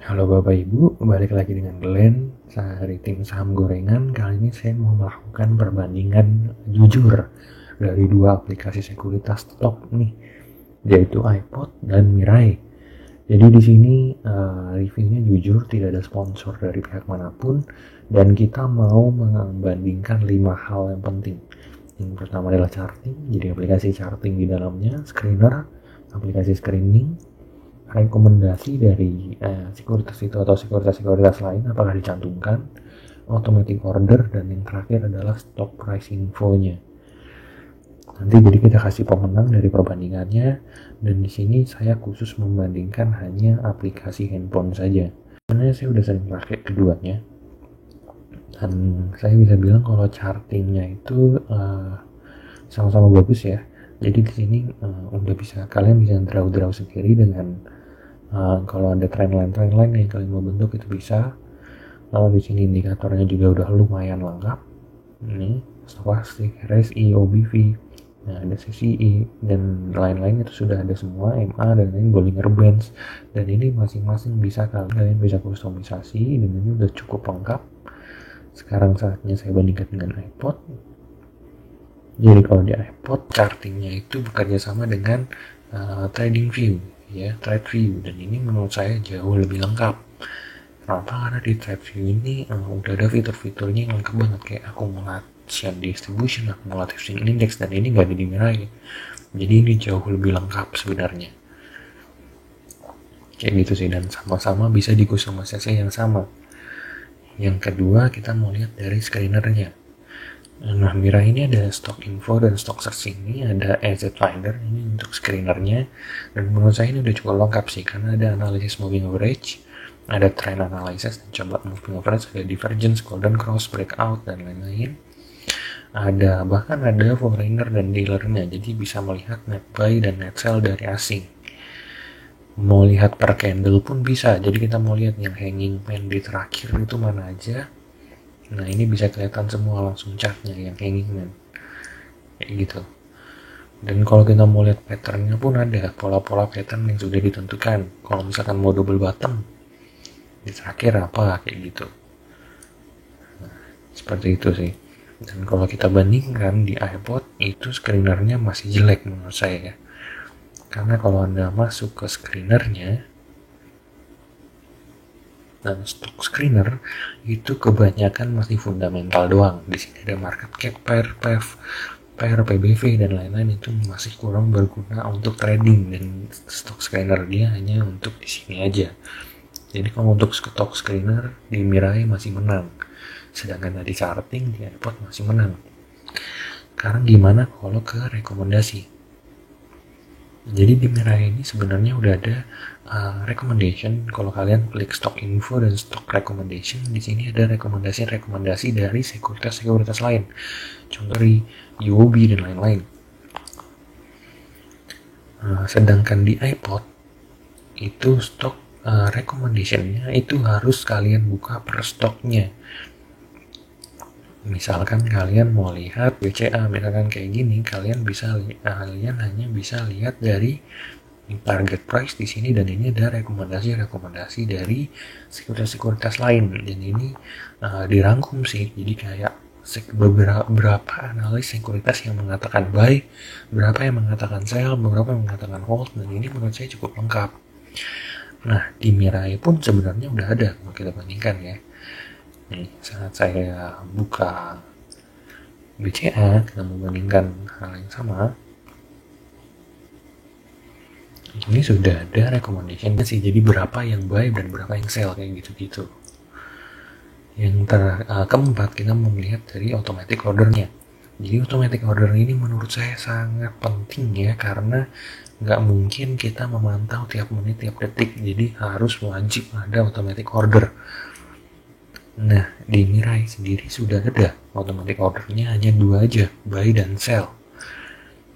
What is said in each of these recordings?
Halo Bapak Ibu, balik lagi dengan Glenn dari tim saham gorengan. Kali ini saya mau melakukan perbandingan jujur dari dua aplikasi sekuritas stok nih, yaitu iPod dan Mirai. Jadi di sini reviewnya jujur, tidak ada sponsor dari pihak manapun, dan kita mau membandingkan 5 hal yang penting. Yang pertama adalah charting, jadi aplikasi charting di dalamnya, screener, aplikasi screening, rekomendasi dari sekuritas itu atau sekuritas-sekuritas lain apakah dicantumkan, automatic order, dan yang terakhir adalah stock price info-nya. Nanti jadi kita kasih pemenang dari perbandingannya, dan di sini saya khusus membandingkan hanya aplikasi handphone saja. Sebenarnya saya udah sering pakai keduanya, dan saya bisa bilang kalau chartingnya itu sama-sama bagus ya. Jadi di sini udah bisa, kalian bisa draw sendiri dengan kalau ada trendline yang kalian mau bentuk itu bisa. Lalu di sini indikatornya juga udah lumayan lengkap. Ini stokastik, RSI, OBV, nah ada CCI dan lain-lain itu sudah ada semua, MA dan lain Bollinger Bands, dan ini masing-masing bisa kalian bisa kustomisasi dan ini udah cukup lengkap. Sekarang saatnya saya bandingkan dengan iPod. Jadi kalau di iPod chartingnya itu bekerja sama dengan TradingView ya, TradeView, dan ini menurut saya jauh lebih lengkap. Kenapa? Karena di TradeView ini udah ada fitur-fiturnya yang lengkap banget, kayak akumulasi distribution, akumulatif swing index, dan ini nggak ada di Mirai. Jadi ini jauh lebih lengkap sebenarnya. Kayak gitu sih, dan sama-sama bisa dikustomisasi yang sama. Yang kedua kita mau lihat dari screenernya. Nah, Mirai ini ada stock info dan stock searching. Ini ada asset finder ini untuk screenernya, dan menurut saya ini udah cukup lengkap sih, karena ada analisis moving average, ada trend analysis, coba moving average, ada divergence, golden cross, breakout, dan lain-lain. Bahkan ada foreigner dan dealernya, jadi bisa melihat net buy dan net sell dari asing. Mau lihat per candle pun bisa, jadi kita mau lihat yang hanging man di terakhir itu mana aja. Nah ini bisa kelihatan semua langsung chartnya yang hanging man kayak gitu. Dan kalau kita mau lihat patternnya pun ada pola-pola pattern yang sudah ditentukan. Kalau misalkan mau double bottom di terakhir apa kayak gitu. Nah, seperti itu sih. Dan kalau kita bandingkan di iPod itu screenernya masih jelek menurut saya ya. Karena kalau Anda masuk ke screenernya dan stock screener itu kebanyakan masih fundamental doang. Di sini ada market cap, pair, PBV, dan lain-lain itu masih kurang berguna untuk trading, dan stock screener dia hanya untuk di sini aja. Jadi kalau untuk stock screener di Mirai masih menang, sedangkan di charting di iPod masih menang. Sekarang gimana kalau ke rekomendasi? Jadi di Mirai ini sebenarnya udah ada recommendation. Kalau kalian klik stock info dan stock recommendation, di sini ada rekomendasi dari sekuritas lain, contoh dari UOB dan lain-lain. Sedangkan di iPod itu stock recommendationnya itu harus kalian buka per stoknya. Misalkan kalian mau lihat BCA, misalkan kayak gini, kalian hanya bisa lihat dari target price di sini, dan ini ada rekomendasi dari sekuritas lain, dan ini dirangkum sih. Jadi kayak beberapa analis sekuritas yang mengatakan buy, berapa yang mengatakan sell, beberapa yang mengatakan hold, dan ini menurut saya cukup lengkap. Nah, di Mirai pun sebenarnya udah ada kalau kita bandingkan ya. Nih, saat saya buka BCA, kita membandingkan hal yang sama. Ini sudah ada recommendation sih, jadi berapa yang buy dan berapa yang sell kayak gitu-gitu. Yang keempat, kita mau melihat dari automatic ordernya. Jadi automatic order ini menurut saya sangat penting ya, karena nggak mungkin kita memantau tiap menit, tiap detik, jadi harus wajib ada automatic order. Nah, di Mirai sendiri sudah ada automatic ordernya, hanya dua aja, buy dan sell.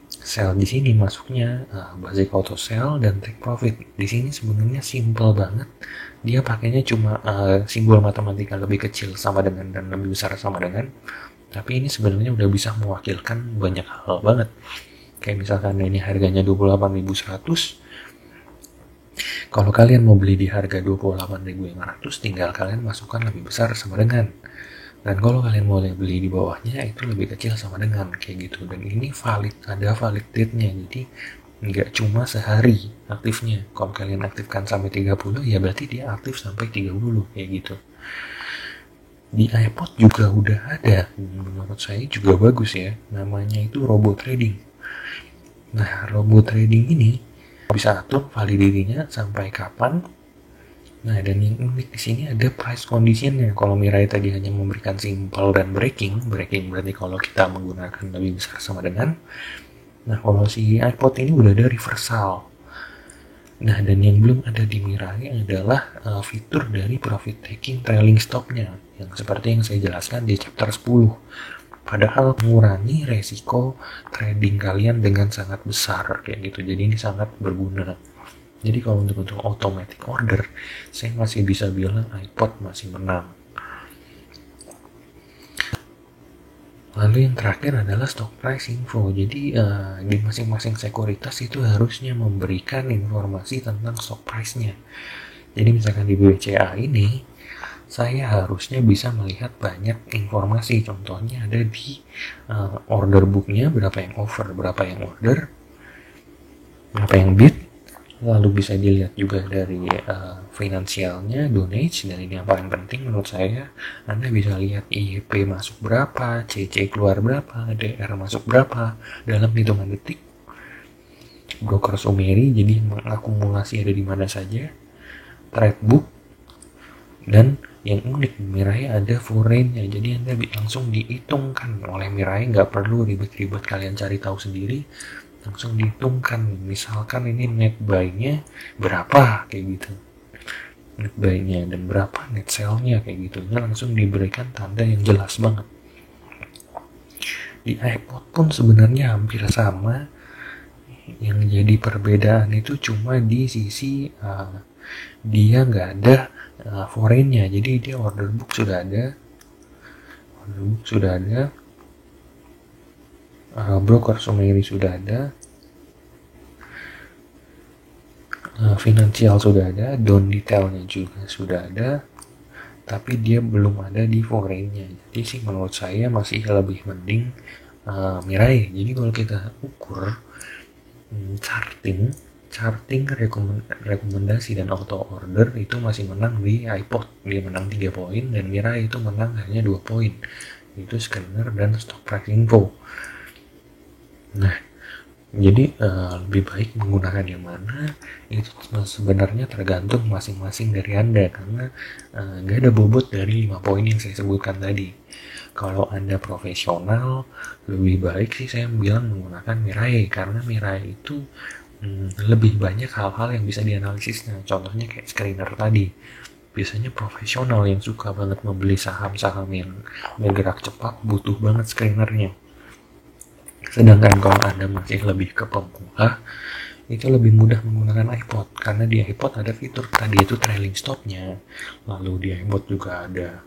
Sell di sini masuknya basic auto sell dan take profit. Di sini sebenarnya simple banget. Dia pakainya cuma simbol matematika lebih kecil sama dengan dan lebih besar sama dengan. Tapi ini sebenarnya udah bisa mewakilkan banyak hal banget. Kayak misalkan ini harganya 28.100. Kalau kalian mau beli di harga 28.500, tinggal kalian masukkan lebih besar sama dengan. Dan kalau kalian mau beli di bawahnya, itu lebih kecil sama dengan, kayak gitu. Dan ini valid, ada valid date-nya. Jadi nggak cuma sehari aktifnya. Kalau kalian aktifkan sampai 30, ya berarti dia aktif sampai 30, kayak gitu. Di iPod juga udah ada, menurut saya juga bagus ya. Namanya itu Robo Trading. Nah, Robo Trading ini bisa atur validity-nya sampai kapan. Nah, dan yang unik di sini ada price condition-nya. Kalau Mirai tadi hanya memberikan simple dan breaking berarti kalau kita menggunakan lebih besar sama dengan. Nah, kalau si iPod ini udah ada reversal. Nah, dan yang belum ada di Mirai adalah fitur dari profit taking trailing stop-nya, yang seperti yang saya jelaskan di chapter 10. Padahal mengurangi resiko trading kalian dengan sangat besar, kayak gitu. Jadi ini sangat berguna. Jadi kalau untuk automatic order, saya masih bisa bilang iPod masih menang. Lalu yang terakhir adalah stock price info. Jadi di masing-masing sekuritas itu harusnya memberikan informasi tentang stock price-nya. Jadi misalkan di BCA ini, saya harusnya bisa melihat banyak informasi. Contohnya ada di order book-nya, berapa yang over, berapa yang order, berapa yang bid. Lalu bisa dilihat juga dari finansialnya, donate, dan ini yang paling penting menurut saya. Anda bisa lihat IEP masuk berapa, CC keluar berapa, DR masuk berapa dalam hitungan detik. Broker summary, jadi mengakumulasi ada di mana saja. Trade book, dan yang unik Mirai ada foreign-nya, jadi Anda langsung dihitungkan oleh Mirai, nggak perlu ribet-ribet kalian cari tahu sendiri, langsung dihitungkan. Misalkan ini net buy-nya berapa, kayak gitu, net buy-nya, dan berapa net sell-nya, kayak gitu. Nah, langsung diberikan tanda yang jelas banget. Di iPod pun sebenarnya hampir sama. Yang jadi perbedaan itu cuma di sisi dia nggak ada foreign-nya, jadi dia order book sudah ada, broker summary sudah ada, finansial sudah ada, down detailnya juga sudah ada, tapi dia belum ada di foreign-nya. Jadi sih menurut saya masih lebih mending Mirai. Jadi kalau kita ukur charting rekomendasi dan auto order itu masih menang di iPod, dia menang 3 poin, dan Mirai itu menang hanya 2 poin, itu scanner dan stock price info. Nah, jadi lebih baik menggunakan yang mana itu sebenarnya tergantung masing-masing dari Anda, karena nggak ada bobot dari 5 poin yang saya sebutkan tadi. Kalau Anda profesional, lebih baik sih saya bilang menggunakan Mirai, karena Mirai itu lebih banyak hal-hal yang bisa dianalisisnya. Contohnya kayak screener tadi, biasanya profesional yang suka banget membeli saham-saham yang bergerak cepat butuh banget screenernya. Sedangkan kalau Anda masih lebih ke pemula, itu lebih mudah menggunakan iPod, karena di iPod ada fitur tadi itu trailing stop-nya. Lalu di iPod juga ada